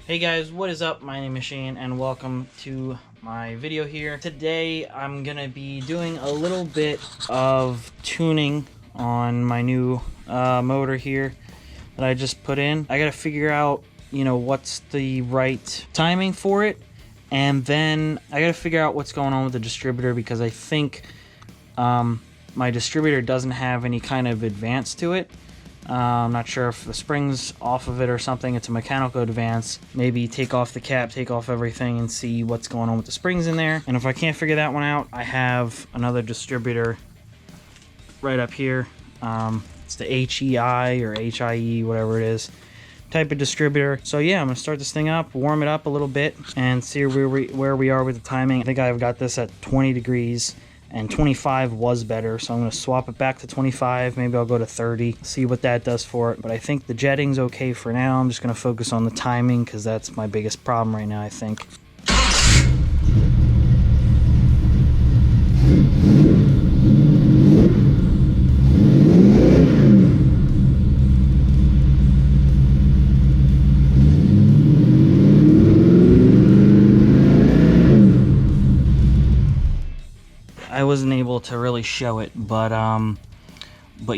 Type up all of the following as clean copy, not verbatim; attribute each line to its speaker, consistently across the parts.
Speaker 1: Hey guys, what is up? My name is Shane and welcome to my video here. Today I'm gonna be doing a little bit of tuning on my new motor here that I just put in. I gotta figure out, what's the right timing for it, and then I gotta figure out what's going on with the distributor, because I think my distributor doesn't have any kind of advance to it. I'm not sure if the spring's off of it or something. It's a mechanical advance. Maybe take off the cap, take off everything, and see what's going on with the springs in there. And if I can't figure that one out, I have another distributor right up here. It's the HEI or HIE, whatever it is, type of distributor. So yeah, I'm gonna start this thing up, warm it up a little bit, and see where we are with the timing. I think I've got this at 20 degrees. And 25 was better, so I'm going to swap it back to 25. Maybe I'll go to 30, see what that does for it. But I think the jetting's okay for now. I'm just going to focus on the timing, because that's my biggest problem right now, I think. I wasn't able to really show it, but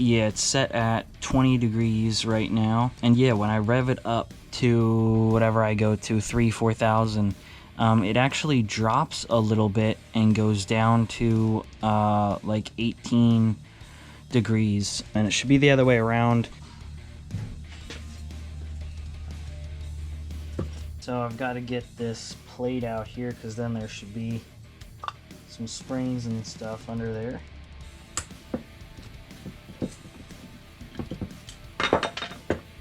Speaker 1: yeah, it's set at 20 degrees right now. And yeah, when I rev it up to whatever I go to, 4,000, it actually drops a little bit and goes down to like 18 degrees, and it should be the other way around. So I've got to get this plate out here, because then there should be some springs and stuff under there.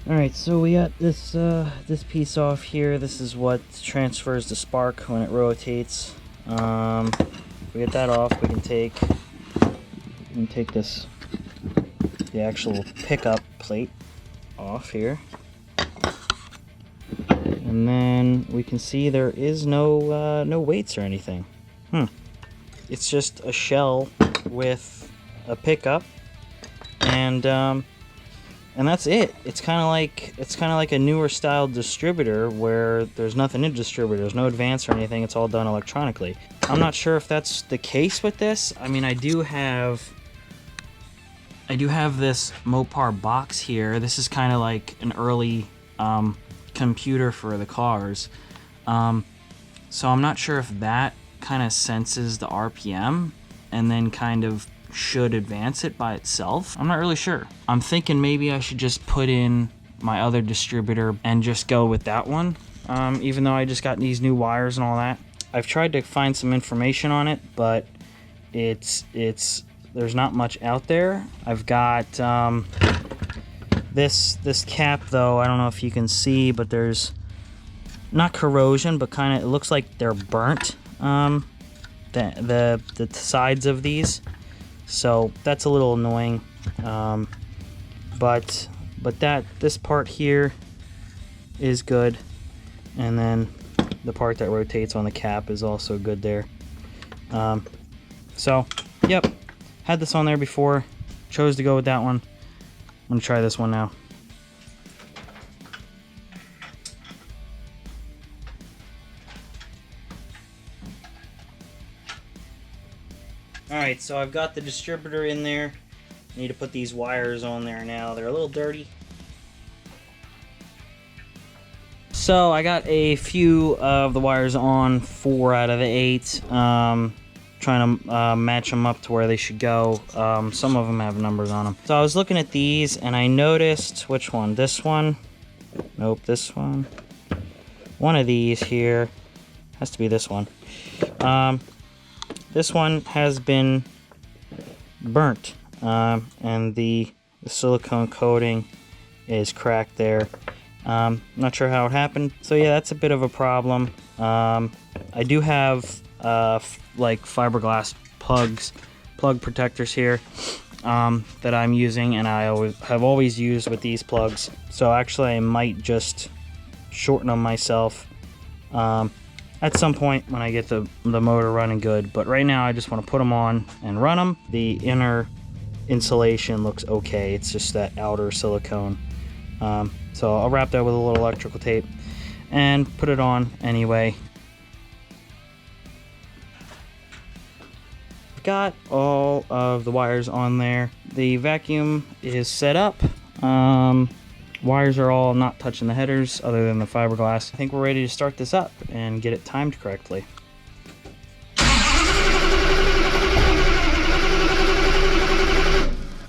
Speaker 1: Alright, so we got this this piece off here. This is what transfers the spark when it rotates. We get that off. We can take this, the actual pickup plate, off here, and then we can see there is no no weights or anything. It's just a shell with a pickup, and that's it. It's kind of like a newer style distributor where there's nothing in the distributor. There's no advance or anything. It's all done electronically. I'm not sure if that's the case with this. I mean, I do have this Mopar box here. This is kind of like an early computer for the cars. So I'm not sure if that kind of senses the RPM and then kind of should advance it by itself. I'm not really sure. I'm thinking maybe I should just put in my other distributor and just go with that one, even though I just got these new wires and all that. I've tried to find some information on it, but there's not much out there. I've got this cap, though. I don't know if you can see, but there's not corrosion, but kind of, it looks like they're burnt, the sides of these, so that's a little annoying. But this part here is good, and then the part that rotates on the cap is also good there. So yep, had this on there before, chose to go with that one. I'm gonna try this one now. Alright, so I've got the distributor in there. I need to put these wires on there now. They're a little dirty. So I got a few of the wires on, 4 out of the 8. Trying to match them up to where they should go. Some of them have numbers on them. So I was looking at these and I noticed, which one? This one? Nope, this one. One of these here. Has to be this one. This one has been burnt, and the silicone coating is cracked there. Not sure how it happened. So yeah, that's a bit of a problem. I do have like fiberglass plug protectors here that I'm using, and I have always used with these plugs. So actually I might just shorten them myself at some point when I get the motor running good. But right now I just want to put them on and run them. The inner insulation looks okay. It's just that outer silicone. So I'll wrap that with a little electrical tape, and put it on anyway. Got all of the wires on there. The vacuum is set up. Wires are all not touching the headers other than the fiberglass. I think we're ready to start this up and get it timed correctly.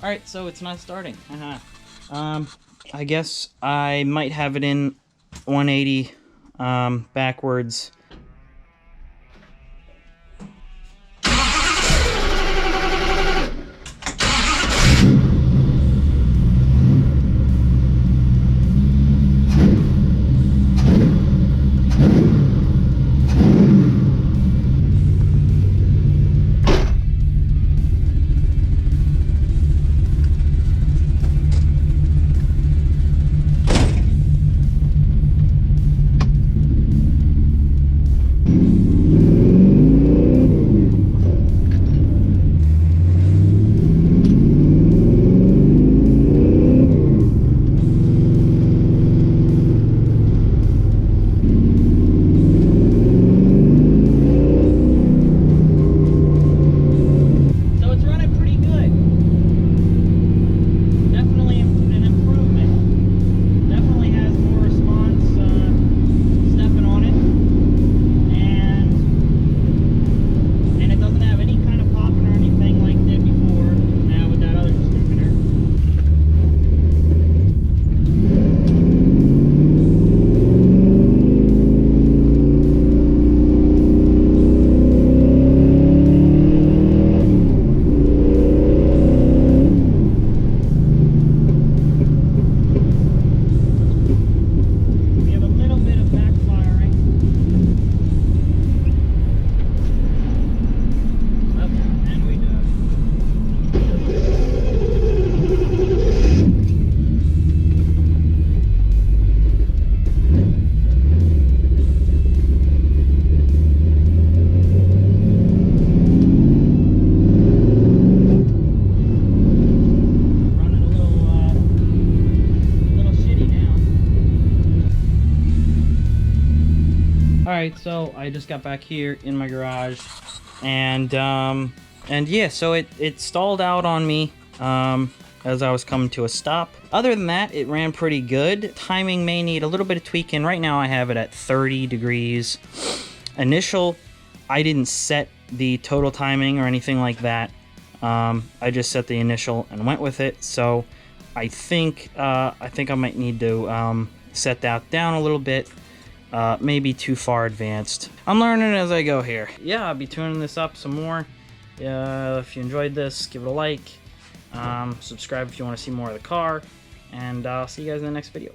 Speaker 1: Alright, so it's not starting. I guess I might have it in 180 backwards. Alright, so I just got back here in my garage, and yeah, so it stalled out on me as I was coming to a stop. Other than that, it ran pretty good. Timing may need a little bit of tweaking. Right now I have it at 30 degrees. Initial, I didn't set the total timing or anything like that. I just set the initial and went with it. So I think I might need to set that down a little bit. Maybe too far advanced. I'm learning as I go here. Yeah, I'll be tuning this up some more. If you enjoyed this, give it a like. Subscribe if you want to see more of the car. And I'll see you guys in the next video.